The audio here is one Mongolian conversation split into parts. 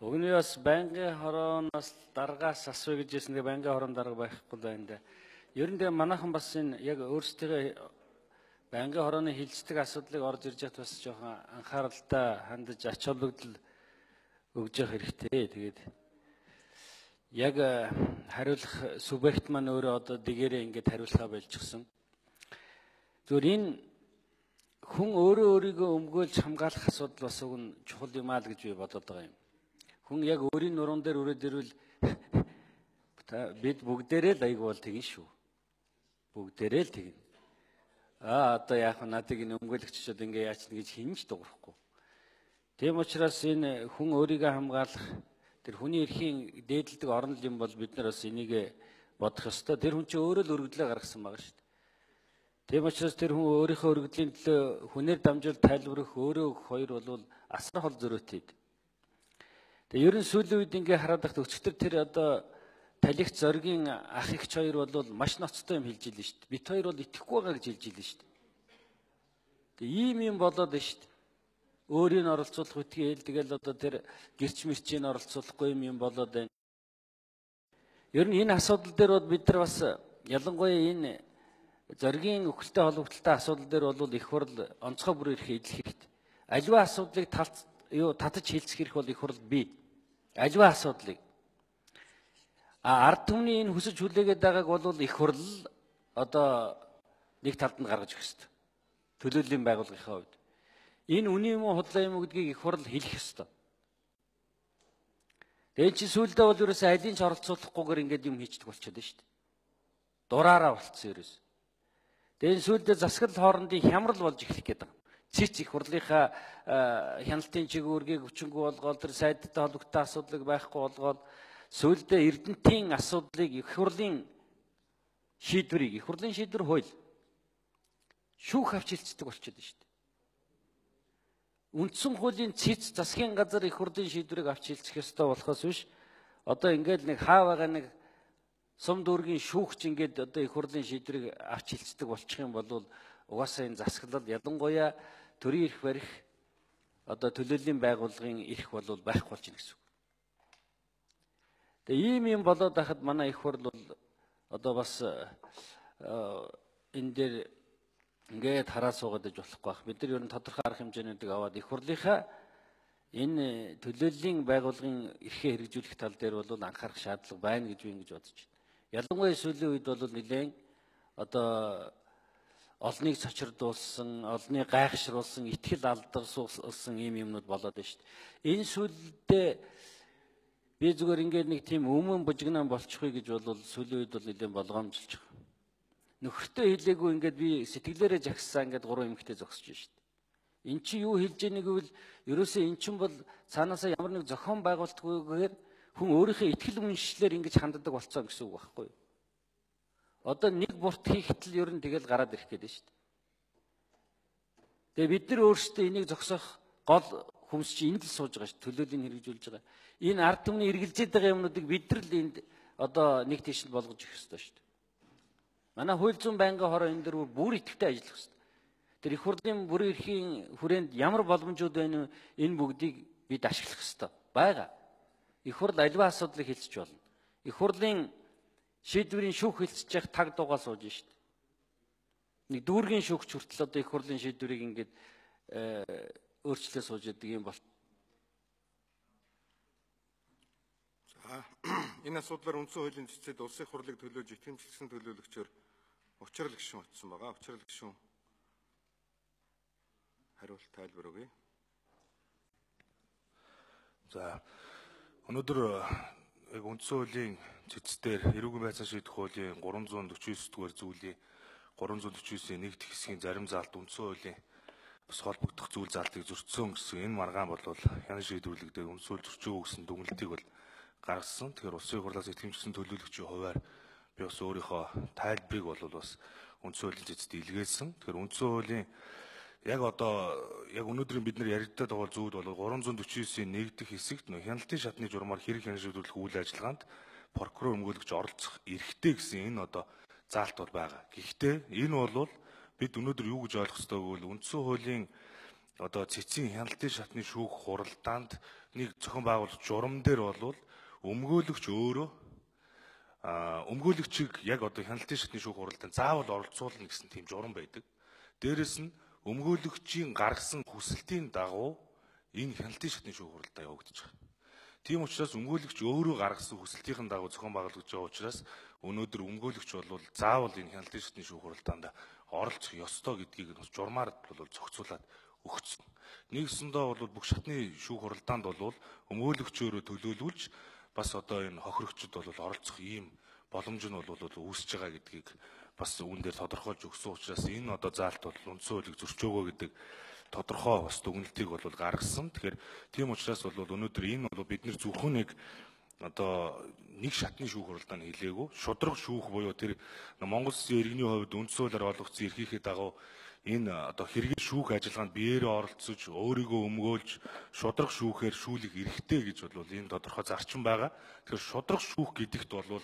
Өгний бас байнгын хорооноос дараагаас асууя гэж хэлсэн. Байнгын хорон дарга байхгүй байна да. Ер нь манайхан бас энэ яг өөрсдөө байнгын хорооны хилждэг асуудлыг орж ирж хат бас жоохон анхааралтай хандаж ач холбогдол өгж явах хэрэгтэй. Тэгээд яг хариулах субъект маань өөрөө одоо дэгээрээ ингэж хариулахаа болчихсон. Зүгээр энэ хүн өөрөө өөрийгөө өмгөөлж хамгаалах асуудал бас уг нь чухал юм аа л гэж би бодоод байгаа юм. Хүн яг өөрийн нуруунд дээр өрөөд ирвэл бид бүгдээрээ л айгуул тэгнэ шүү. Бүгдээрээ л тэгнэ. Одоо яах вэ? Надыг энэ өмгөөлөгччод ингээ яачна гэж хинж дуурахгүй. Тийм учраас энэ хүн өөрийгөө хамгаалах тэр хүний эрхийн дээдлдэг орон юм бол бид нар бас энийг бодох ёстой. Тэр хүн чинь өөрөө л өргөдлөө гаргасан байгаа шүү дээ. Тийм учраас тэр хүн өөрийнхөө өргөдлийн төлөө хүнээр дамжуул тайлбарах өөрөө хоёр бол асар хол зөрөөтэй. Тэгээ ерөн сүүлийн үед ингээ хараад байхад өчигдөр тэр одоо талигч зоргийн ах эгч хоёр бол маш ноцтой юм хэлж илэн шүү дээ. Бид хоёр бол итгэхгүй байгаа гэж хэлж илэн шүү дээ. Тэгээ ийм юм болоод байна шүү дээ. Өөрийг оролцуулах үтгий хэл тэгэл одоо тэр гэрч мэрчийг оролцуулахгүй юм болоод байна. Ер нь энэ асуудал дээр бол бид нар бас ялангуяа энэ зоргийн өхөлтэй холбогдлолтой асуудал дээр бол их хурл онцгой бүр ирэх идэх хэрэгтэй. Аливаа асуудлыг татаж хэлцэх хэрэг бол их хурл бий. Аливаа асуудлыг ард түмний энэ хүсэж хүлээгээд байгааг бол их хурл одоо нэг талд нь гаргаж өгөх хэрэгтэй. Төлөөллийн байгууллагынхаа хувьд энэ үнэн юм уу худлаа юм уу гэдгийг их хурл хэлэх ёстой. Тэгээд чи сүүлдээ бол ерөөсөө алийг ч оролцуулахгүйгээр ингээд юм хийчихдэг болчиход байна шүү дээ. Дураараа болцсон ерөөс. Тэгээд сүүлдээ засаглал хоорондын хямрал болж эхлэх гээд байгаа. Цэц их хурлынхаа хяналтын чиглэлийг хүчингү болгоод тэр сайдтай холбогдсон асуудлыг байхгүй болгоод сүүлдээ эрдэнтийн асуудлыг их хурлын шийдвэр хууль шүүх авч хэлцдэг болчиход байна шүү дээ. Үндсэн хуулийн цэц засгийн газар их хурлын шийдвэрийг авч хэлцэх ёстой болохоос биш одоо ингээд нэг хаавага нэг сум дүүргийн шүүгч ингээд одоо их хурлын шийдвэрийг авч хэлцдэг болчих юм бол угаасаа энэ засаглал ялангуяа төрийн эрх барих одоо төлөөллийн байгууллагын эрх бол байхгүй болж байна гэсэн үг. Тэгээ ийм юм болоод байхад манай их хурл бол одоо бас энэ дээр ингээд хараа суугаад иж болохгүй байх. Бид нар ер нь тодорхой арга хэмжээнүүдийг аваад их хурлынхаа энэ төлөөллийн байгууллагын эрхээ хэрэгжүүлэх тал дээр бол анхаарах шаардлага байна гэж би ингэж бодож байна. Ялангуяа сүүлийн үед бол нэлээд одоо олныг цочирдуулсан, олныг гайхшруулсан, итгэл алдарсуулсан ийм юмнууд болоод байна шүү дээ. Энэ сүүлдээ би зүгээр ингээд нэг тийм өмнө бужигнаа болчихгүй гэж бол сүүлийн үед бол нэлээд болгоомжилж байгаа. Нөхөртөө хэлээгүй ингээд би сэтгэлээрээ жагсаа ингээд 3 эмэгтэй зогсож байна шүү дээ. Эн чинь юу хэлж ийнэг гэвэл ерөөсөө эн чинь бол цаанаасаа ямар нэг зохион байгуулалтгүйгээр хүн өөрийнхөө итгэл үнэмшлэр ингэж ханддаг болцсон гэсэн үг байхгүй юу? Одоо нэг бурт хийхдээ ер нь тэгэл гараад ирэх гээд байна шүү дээ. Тэгээ бид нар өөрсдөө энийг зогсоох гол хүмүүс чинь энд л сууж байгаа шүү. Төлөөллийг хэрэгжүүлж байгаа. Энэ ард түмний эргэлзээд байгаа юмнуудыг бид нар л энд одоо нэг тийш болгож өгөх ёстой шүү дээ. Манай хууль зүйн байнгын хороо энэ дэр бүр идэвхтэй ажиллах ёстой. Тэр их хурлын бүрэн эрхийн хүрээнд ямар боломжууд байна вэ? Энэ бүгдийг бид ашиглах ёстой. Бага. Их хурл аливаа асуудлыг хэлцэж болно. Их хурлын шийдвэрийн шүүх хэлцэж явах таг дуугаа сууж шүү дээ. Нэг дүүргийн шүүгч хүртэл одоо их хурлын шийдвэрийг ингээд өөрчлөө сууж яадаг юм бол. За энэ асуудлаар үндсэн хуулийн цэцэд улсын хурлыг төлөөж итгэмжлсэн төлөөлөгчөөр учрал гишүүн очсон байгаа. Учрал гишүүн хариулт тайлбар өгье. За өнөөдөр яг үндсэн хуулийн цэцээр эрүүгийн байцаан шийдэх хуулийн 349-р зүйлийн 349-ийн нэгд хэсгийн зарим заалт үндсэн хуулийн бас холбогдох зүйл заалтыг зөрчсөн гэсэн энэ маргаан бол хянан шийдвэрлэгдээд үндсэн хууль зөрчөөгүй гэсэн дүгнэлтийг бол гаргасан. Тэгэхээр улсын хурлаас итгэмжлсэн төлөөлөгчийн хувьар би бас өөрийнхөө тайлбарыг бол бас үндсэн хуулийн цэцэд илгээсэн. Тэгэхээр үндсэн хуулийн яг өнөөдрийн бид нар яригдаад байгаа зүйл бол 349-ийн нэгдэх хэсэгт хяналтын шатны журмаар хэрэг хянан шийдвэрлэх үйл ажиллагаанд прокурор өмгөөлөгч оролцох эрхтэй гэсэн энэ одоо заалт бол байгаа. Гэхдээ энэ бол бид өнөөдөр юу гэж ойлгох ёстой гэвэл үндсэн хуулийн одоо цэцгийн хяналтын шатны шүүх хуралдаанд нэг зохион байгуулах журам дээр бол өмгөөлөгч өөрөө өмгөөлөгчийг яг одоо хяналтын шатны шүүх хуралдаанд заавал оролцуулна гэсэн тийм журам байдаг. Дээрэс нь өмгөөлөгчийн гаргасан хүсэлтийн дагуу энэ хяналтын шатны шүүх хуралдаа явагдаж байгаа. Тийм учраас өмгөөлөгч өөрөө гаргасан хүсэлтийн дагуу зохион байгуулагдж байгаа учраас өнөөдөр өмгөөлөгч бол заавал энэ хяналтын шатны шүүх хуралдаанд оролцох ёстой гэдгийг журмаар бол зохицуулаад өгсөн. Нэгсэндээ бол бүх шатны шүүх хуралдаанд бол өмгөөлөгч өөрөө төлөөлүүлж бас одоо энэ хохирогчд бол оролцох ийм боломж нь бол үүсэж байгаа гэдгийг бас үүн дээр тодорхойлж өгсөн учраас энэ одоо заалт бол үндсэн хуулийг зөрчиж өгөө гэдэг тодорхой бас дүгнэлтийг бол гаргасан. Тэгэхээр тийм учраас бол өнөөдөр энэ бол бид нэр зөвхөн нэг одоо нэг шатны шүүх хуралдаанд хэлээгүй шудраг шүүх буюу тэр Монгол Улсын иргэний хувьд үндсэн хуулиар олгогдсон эрхийнхээ дагуу энэ одоо хэрэгэл шүүх ажиллагаанд биеэрээ оролцож өөрийгөө өмгөөлж шудраг шүүхээр шүүлэх эрхтэй гэж бол энэ тодорхой зарчим байгаа. Тэгэхээр шудраг шүүх гэдэгт бол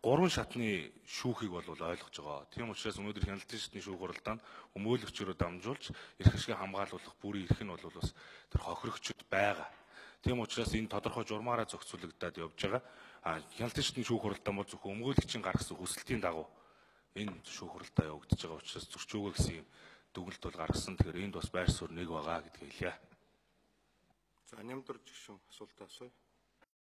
гурван шатны шүүхийг бол ойлгож байгаа. Тийм учраас өнөөдөр хяналтын шатны шүүх хуралдаанд өмгөөлөгчөөрөө дамжуулж эрх ашиг хамгаалуулах бүрийн эрх нь бол бас тэр хохирогчд байгаа. Тийм учраас энэ тодорхой журмаараа зохицуулагдаад явж байгаа. Хяналтын шатны шүүх хуралдаан бол зөвхөн өмгөөлөгчийн гаргасан хүсэлтийн дагуу энэ шүүх хуралдаа явагдаж байгаа учраас зөрчиж өгөө гэсэн дүгнэлт бол гаргасан. Тэгэхээр энд бас байр суурь нэг байгаа гэдгийг хэлье. За Нямдар жигшүүн асуултаа асууя.